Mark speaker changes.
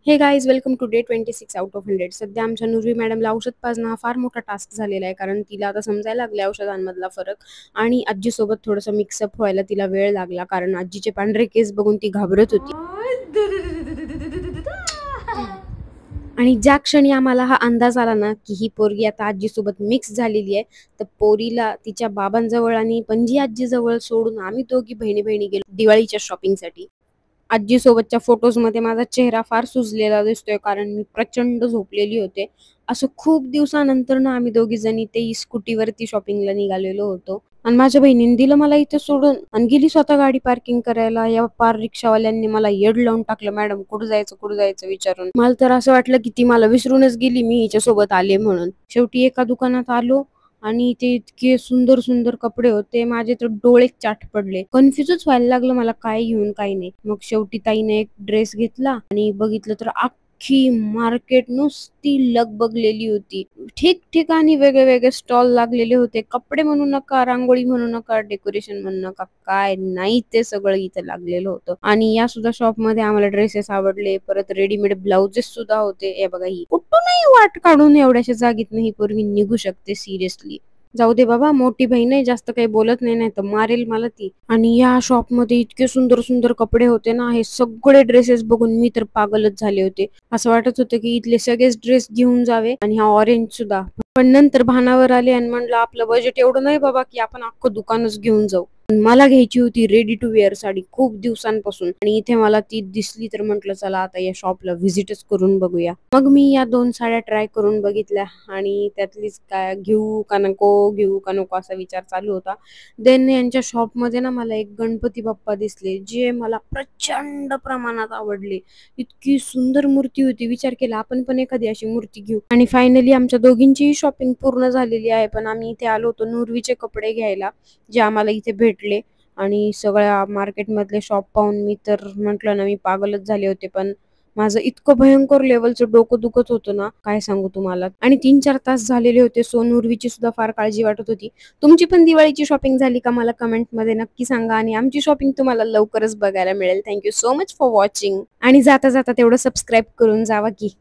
Speaker 1: हे guys welcome to day 26 out of 100. सध्या आमच्या नुरवी मॅडमला औषध पाजणं हा फार मोठा टास्क झालेला आहे, कारण तिला आता समजायला लागले औषधांमधला फरक. आणि आजीसोबत थोडंसं मिक्सअप व्हायला तिला वेळ लागला, कारण आजीचे पांढरे केस बघून ती घाबरत होती. आणि ज्या क्षणी आम्हाला हा अंदाज आला ना की ही पोरगी आता आजीसोबत मिक्स झालेली आहे, तर पोरीला तिच्या बाबांजवळ आणि पणजी आजीजवळ सोडून आम्ही दोघी बहिणी बहिणी गेलो दिवाळीच्या शॉपिंगसाठी. आजी सोबतच्या फोटोजमध्ये माझा चेहरा फार सुजलेला दिसतोय, कारण मी प्रचंड झोपलेली होते. असं खूप दिवसानंतर ना आम्ही दोघी जणी ते स्कूटीवरती शॉपिंगला निघालेलो होतो. आणि माझ्या बहिणीने दिलं मला इथे सोडून आणि गेली स्वतः गाडी पार्किंग करायला. या पार रिक्षावाल्यांनी मला येड लावून टाकलं, मॅडम कुठं जायचं विचारून. मला तर असं वाटलं की ती मला विसरूनच गेली मी हिच्यासोबत आले म्हणून. शेवटी एका दुकानात आलो आणि ते इतके सुंदर सुंदर कपडे होते, माझे तर डोळे चाट पडले. कन्फ्युजच व्हायला लागलं मला काय घेऊन काय नाही. मग शेवटी ताईने एक ड्रेस घेतला आणि बघितलं तर अख्खी मार्केट नुसती लगबगलेली होती. ठिकठिकाणी वेगळे वेगळे स्टॉल लागलेले होते. कपडे म्हणू नका, रांगोळी म्हणू नका, डेकोरेशन म्हणू नका, काय नाही ते सगळं इथं लागलेलं होतं. आणि या सुद्धा शॉप मध्ये आम्हाला ड्रेसेस आवडले, परत रेडीमेड ब्लाउजेस सुद्धा होते. हे बघा, ही कुठूनही वाट काढून एवढ्याशा जागीत नाही पूर्वी निघू शकते सिरियसली. जाऊ दे बाबा, मोठी बहीण आहे, जास्त काही बोलत नाही, नाही तर मारेल मला ती. आणि या शॉप मध्ये इतके सुंदर सुंदर कपडे होते ना, हे सगळे ड्रेसेस बघून मी तर पागलच झाले होते. असं वाटत होतं की इथले सगळेच ड्रेस घेऊन जावे, आणि हा ऑरेंज सुद्धा. पण नंतर भानावर आले आणि म्हणलं आपलं बजेट एवढं नाही बाबा की आपण अख्खं दुकानच घेऊन जाऊ. मला घ्यायची होती रेडी टू वेअर साडी खूप दिवसांपासून, आणि इथे मला ती दिसली तर म्हंटल चला आता या शॉपला व्हिजिटच करून बघूया. मग मी या 2 साड्या ट्राय करून बघितल्या, आणि त्यातलीच काय घेऊ का नको असा विचार चालू होता. देन यांच्या शॉप मध्ये ना मला एक गणपती बाप्पा दिसले, जे मला प्रचंड प्रमाणात आवडले. इतकी सुंदर मूर्ती होती, विचार केला आपण पण एखादी अशी मूर्ती घेऊ. आणि फायनली आमच्या दोघींची शॉपिंग पूर्ण झालेली आहे, पण आम्ही इथे आलो होतो नुरवीचे कपडे घ्यायला, जे आम्हाला इथे भेटले. आणि सगळ्या मार्केट मधले शॉप पाहून मी तर म्हंटल ना मी पागलच झाले होते. पण माझं इतकं भयंकर लेवलचं डोकं दुखत होतं ना, काय सांगू तुम्हाला. आणि 3-4 तास झालेले होते, सो नुरवीची सुद्धा फार काळजी वाटत होती. तुमची पण दिवाळीची शॉपिंग झाली का मला कमेंट मध्ये नक्की सांगा, आणि आमची शॉपिंग तुम्हाला लवकरच बघायला मिळेल. Thank you so much for watching. आणि जाता जाता तेवढं सबस्क्राईब करून जावा की.